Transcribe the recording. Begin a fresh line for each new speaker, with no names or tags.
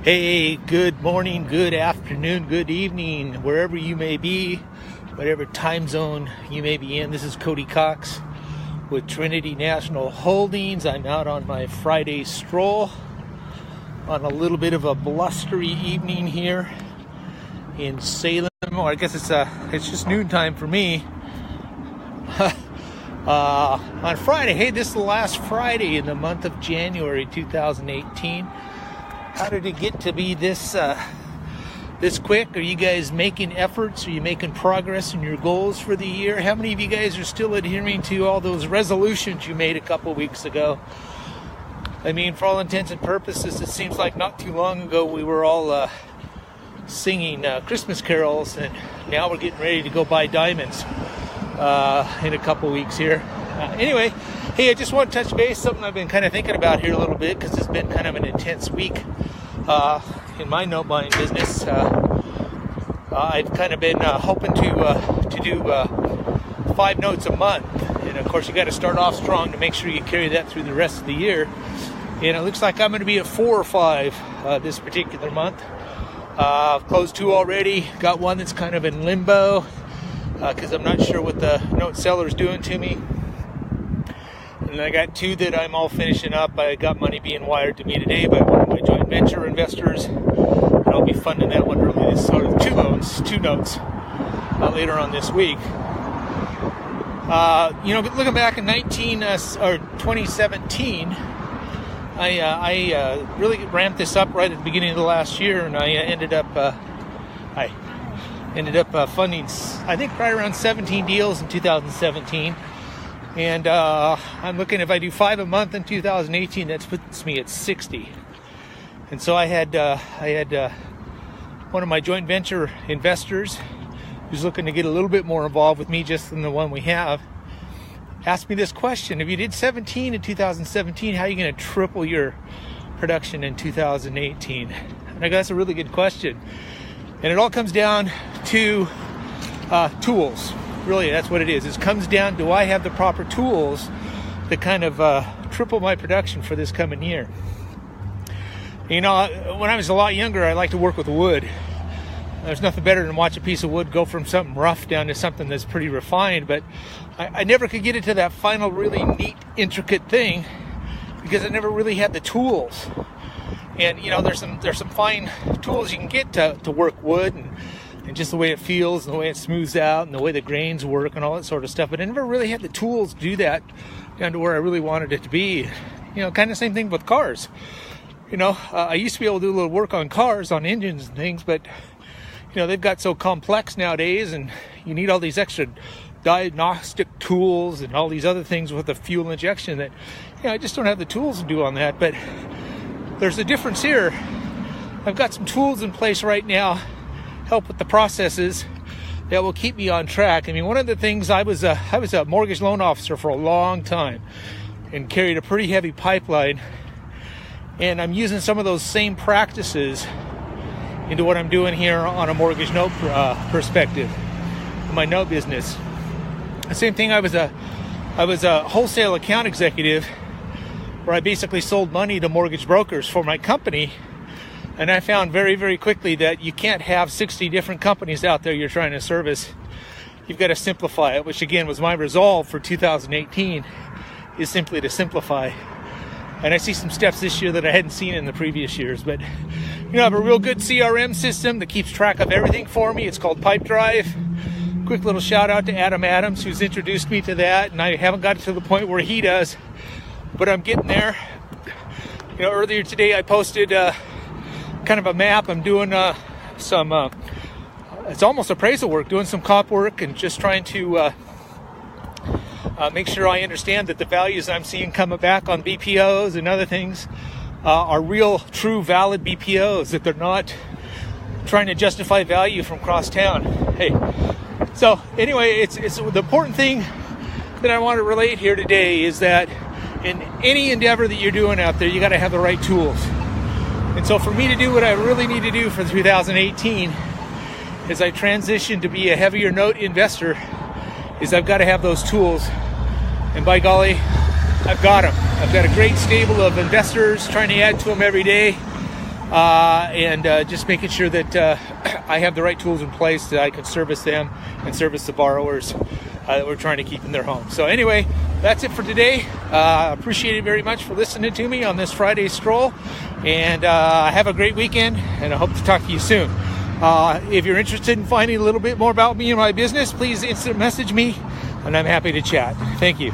Hey, good morning, good afternoon, good evening, wherever you may be, whatever time zone you may be in. This is Cody Cox with Trinity National Holdings. I'm out on my Friday stroll on a little bit of a blustery evening here in Salem. Or I guess it's just noontime for me. On Friday, hey, this is the last Friday in the month of January 2018. How did it get to be this quick? Are you guys making efforts? Are you making progress in your goals for the year? How many of you guys are still adhering to all those resolutions you made a couple weeks ago? I mean, for all intents and purposes, it seems like not too long ago we were all singing Christmas carols, and now we're getting ready to go buy diamonds in a couple weeks here. Anyway, hey, I just want to touch base, something I've been kind of thinking about here a little bit, because it's been kind of an intense week in my note buying business. I've kind of been hoping to do 5 notes a month, and of course you got to start off strong to make sure you carry that through the rest of the year. And it looks like I'm going to be at 4 or 5 this particular month. I've closed 2 already. Got one that's kind of in limbo because I'm not sure what the note seller's doing to me. And I got 2 that I'm all finishing up. I got money being wired to me today by one of my joint venture investors, and I'll be funding that one early this sort of 2 notes later on this week. Looking back in 2017, I really ramped this up right at the beginning of the last year, and I ended up funding, I think, right around 17 deals in 2017. And I'm looking, if I do 5 a month in 2018, that puts me at 60. And so I had one of my joint venture investors who's looking to get a little bit more involved with me just than the one we have, asked me this question: if you did 17 in 2017, how are you going to triple your production in 2018? And I go, that's a really good question. And it all comes down to tools. Really, that's what it is. It comes down, do I have the proper tools to kind of triple my production for this coming year? You know, when I was a lot younger, I liked to work with wood. There's nothing better than watch a piece of wood go from something rough down to something that's pretty refined, but I never could get it to that final really neat, intricate thing because I never really had the tools. And, you know, there's some fine tools you can get to work wood, and just the way it feels and the way it smooths out and the way the grains work and all that sort of stuff. But I never really had the tools to do that down to where I really wanted it to be. You know, kind of same thing with cars. You know, I used to be able to do a little work on cars, on engines and things, but, you know, they've got so complex nowadays, and you need all these extra diagnostic tools and all these other things with the fuel injection that, you know, I just don't have the tools to do on that. But there's a difference here. I've got some tools in place right now, help with the processes that will keep me on track. I mean, one of the things, I was a mortgage loan officer for a long time and carried a pretty heavy pipeline, and I'm using some of those same practices into what I'm doing here on a mortgage note perspective in my note business. The same thing, I was a wholesale account executive where I basically sold money to mortgage brokers for my company. And I found very, very quickly that you can't have 60 different companies out there you're trying to service. You've got to simplify it, which again was my resolve for 2018, is simply to simplify. And I see some steps this year that I hadn't seen in the previous years. But, you know, I have a real good CRM system that keeps track of everything for me. It's called Pipedrive. Quick little shout out to Adam Adams, who's introduced me to that. And I haven't got to the point where he does, but I'm getting there. You know, earlier today I posted kind of a map. I'm doing some it's almost appraisal work, doing some comp work, and just trying to make sure I understand that the values I'm seeing coming back on BPOs and other things are real, true, valid BPOs, that they're not trying to justify value from cross town. Hey, so anyway, it's the important thing that I want to relate here today is that in any endeavor that you're doing out there, you got to have the right tools. And so for me to do what I really need to do for 2018 as I transition to be a heavier note investor is I've got to have those tools. And by golly, I've got them. I've got a great stable of investors, trying to add to them every day. and just making sure that I have the right tools in place that I can service them and service the borrowers that we're trying to keep in their home. So anyway, that's it for today. Appreciate it very much for listening to me on this Friday stroll, and have a great weekend, and I hope to talk to you soon. If you're interested in finding a little bit more about me and my business, please instant message me, and I'm happy to chat. Thank you.